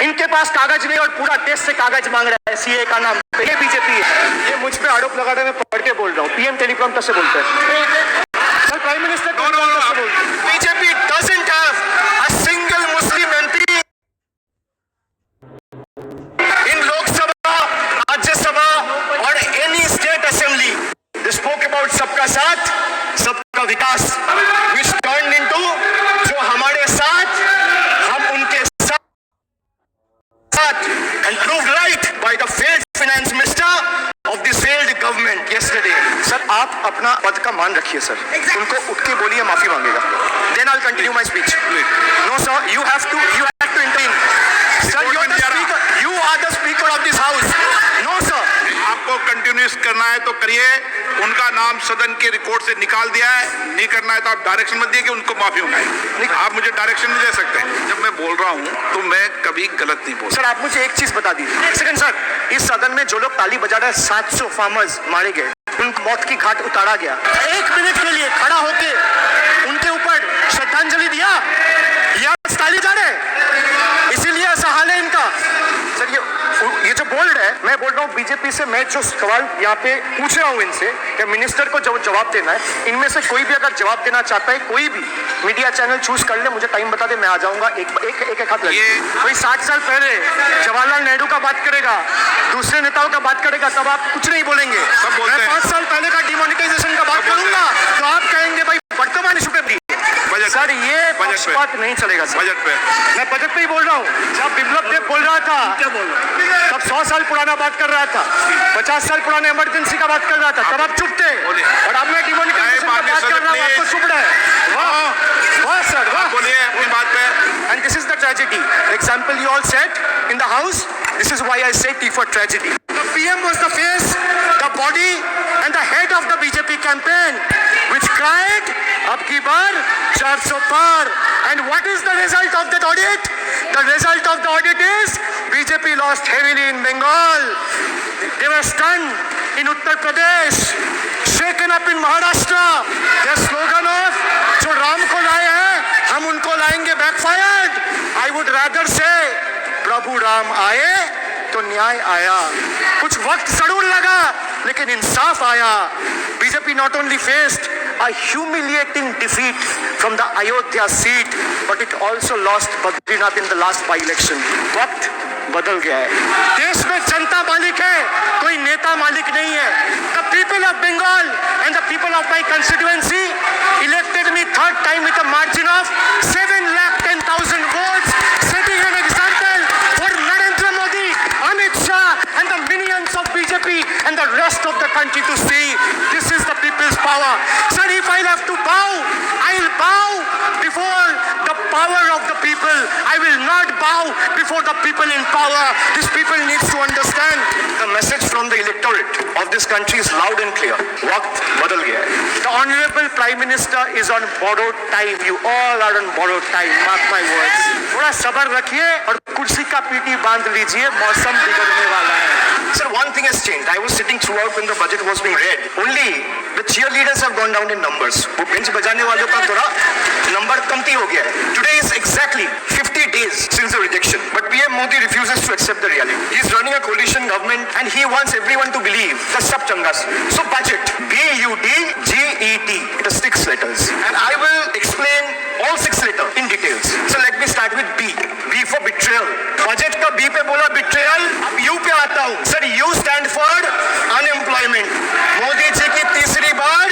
इनके पास कागज नहीं और पूरा देश से कागज मांग रहा है सीए का नाम पे। ये बीजेपी है। ये मुझ पे आरोप लगा रहे हैं, मैं पढ़ के बोल रहा हूँ। पीएम टेलीप्रॉम्प्टर से बोलते हैं sir, prime minister BJP doesn't have a single Muslim MP in Lok Sabha, Rajya Sabha और any state assembly. They spoke about सबका साथ, सबका विकास, which turned into जो हमारे साथ, हम उनके साथ, and proved right by the failed finance minister of this failed government yesterday. Sir, आप अपना पद का मान रखिए सर। उनको उठ के बोलिए माफी मांगेगा। Then I'll continue my speech. No sir, you have to intervene. Sir, you are the speaker of this house. No sir. आपको कंटिन्यूस करना है तो करिए। उनका नाम सदन के रिकॉर्ड से निकाल दिया है। नहीं करना है तो आप डायरेक्शन मत दिए कि उनको माफी मंगाए। आप मुझे डायरेक्शन नहीं दे सकते। जब मैं बोल रहा हूँ तो मैं कभी गलत नहीं बोल। सर, आप मुझे एक चीज बता दीजिए। एक सेकंड सर, इस सदन में जो लोग ताली बजा रहे हैं, 700 फार्मर्स मारे गए, उनको मौत की घाट उतारा गया। 1 मिनट के लिए खड़ा होके उनके ऊपर श्रद्धांजलि दिया, या ताली जा रहे, इसीलिए ऐसा हाल है इनका। सर, ये जो बोल रहे हैं, मैं बोल रहा हूँ बीजेपी से, मैं जो सवाल यहाँ पे पूछ रहा हूँ इनसे कि मिनिस्टर को जो जवाब देना है, इनमें से कोई भी अगर जवाब देना चाहता है, कोई भी मीडिया चैनल चूज कर ले, मुझे टाइम बता दे, मैं आ जाऊंगा। एक हाथ लगे। कोई 60 साल पहले जवाहरलाल नेहरू का बात करेगा, दूसरे नेताओं का बात करेगा, तब आप कुछ नहीं बोलेंगे। मैं 5 साल पहले का डिमोनेटाइजेशन का बात करूंगा तो आप कहेंगे भाई वर्तमान इशू पे। सर, ये पक्षपात नहीं चलेगा सर। बजट पे मैं बजट पे ही बोल रहा हूँ। जब बिप्लब देव बोल रहा था, क्या बोल रहा है, तब 100 साल पुराना बात कर रहा था, 50 साल पुराने इमरजेंसी का बात कर रहा था, तब आप चुप थे। और अब मैं डिमोनेटाइजेशन का बात कर रहा हूँ, आपको चुप रहा है। वाह वाह सर, वाह। बोलिए अपनी बात पे। And this is the tragedy. Example you all said in the house. This is why I say T for tragedy. The PM was the face, the body, and the head of the BJP campaign, which cried, "Ab ki bar 400 par." And what is the result of that audit? The result of the audit is BJP lost heavily in Bengal. They were stunned in Uttar Pradesh, shaken up in Maharashtra. Their slogan of "जो राम को लाए हैं, हम उनको लाएंगे" backfired. I would rather say प्रभु राम आए तो न्याय आया। कुछ वक्त जरूर लगा, लेकिन इंसाफ आया। BJP not only faced a humiliating defeat from the Ayodhya seat, but it also lost Badrinath in the last by-election. वक्त बदल गया है। देश में जनता मालिक है, कोई नेता मालिक नहीं है। The people of Bengal and the people of my constituency elected me 3rd time with a margin of 7,10,000 votes, setting an example for Narendra Modi, Amit Shah and the minions of BJP and the rest of the country to see. This is the people's power. Sir, if I have to bow, I'll bow before the power of the people. I will not bow before the people in power. These people needs to understand. The message from the electorate of this country is loud and clear. वक्त बदल गया है. The Honorable Prime Minister is on borrowed time. You all are on borrowed time. Mark my words. थोड़ा सब्र रखिए और कुर्सी का पीटी बांध लीजिए, मौसम बिगड़ने वाला है. Sir, one thing has changed. I was sitting throughout when the budget was being read. Only the cheerleaders have gone down in numbers. वो बेंच बजाने वालों का थोड़ा नंबर कमती हो गया है. Today is exactly 50 days since the rejection, but PM Modi refuses to accept the reality. He is running a coalition government and he wants everyone to believe the sab changa se. So budget, BUDGET, it has 6 letters, and I will explain all 6 letters in details. So let me start with B. B for betrayal. Budget का B पे बोला betrayal. अब U पे आता हूँ. Sir, U stand for unemployment. Modi ji की तीसरी बार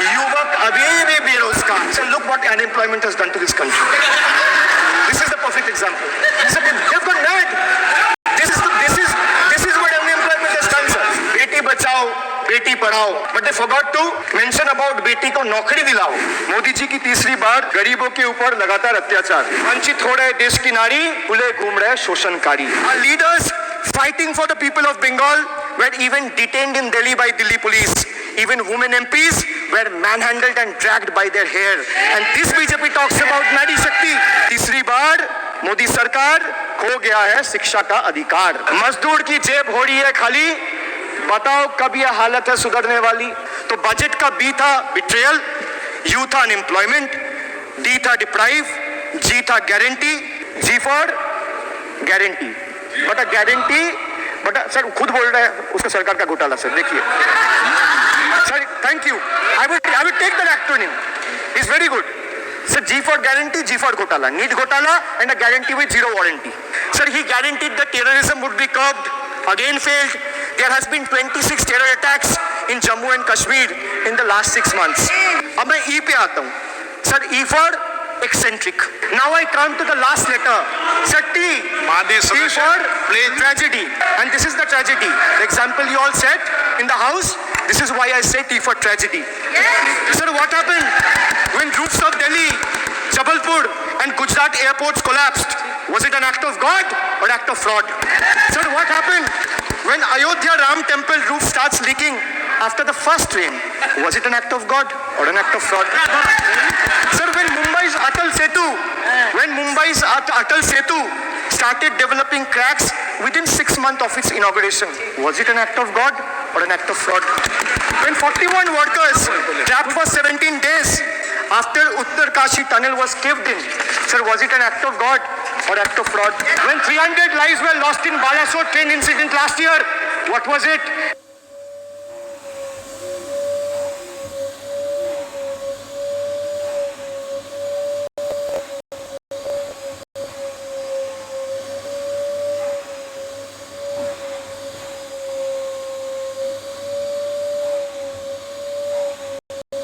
युवक अभी भी बेरोजगार. Sir, look what unemployment has done to this country. This is the perfect example. Sir, they've gone mad. This is what unemployment has done, sir. Beti Bachao, Beti Padhao, but they forgot to mention about बेटी को नौकरी दिलाओ. मोदी जी की तीसरी बार गरीबों के ऊपर लगातार अत्याचार. वंचित हो रहे देश की नारी, खुले घूम रहे शोषणकारी. Our leaders fighting for the people of Bengal were even detained in Delhi by Delhi police. Even women MPs were manhandled and dragged by their hair. And this BJP talks about Nari Shakti. तीसरी बार मोदी सरकार खो गया है शिक्षा का अधिकार. मजदूर की जेब हो रही है खाली, बताओ कब यह हालत है सुधरने वाली. तो बजट का बी था बिट्रेयल, यू था अनएम्प्लॉयमेंट, डी था डिप्राइव, जी था guarantee, G for guarantee, but sir खुद बोल रहा है उसका सरकार का घोटाला। सर देखिए sir, thank you, I will take that acronym, is very good sir. G for guarantee, G for घोटाला, need घोटाला and a guarantee with zero warranty. Sir, he guaranteed that terrorism would be curbed, again failed. There has been 26 terror attacks in Jammu and Kashmir in the last 6 months. अब मैं E पे आता हूँ sir. E for eccentric. Now I come to the last letter sir, T. T for tragedy, and this is the tragedy. The example you all set in the house, this is why I say T for tragedy. Sir, what happened when roofs of Delhi, Jabalpur and Gujarat airports collapsed? Was it an act of God or act of fraud? Sir, what happened when Ayodhya Ram temple roof starts leaking after the first rain? Was it an act of God or an act of fraud? Sir, when Mumbai's Atal Setu started developing cracks within 6 months of its inauguration, was it an act of God or an act of fraud? When 41 workers trapped for 17 days after Uttarkashi tunnel was caved in, sir, was it an act of God or act of fraud? When 300 lives were lost in Balasore train incident last year, what was it?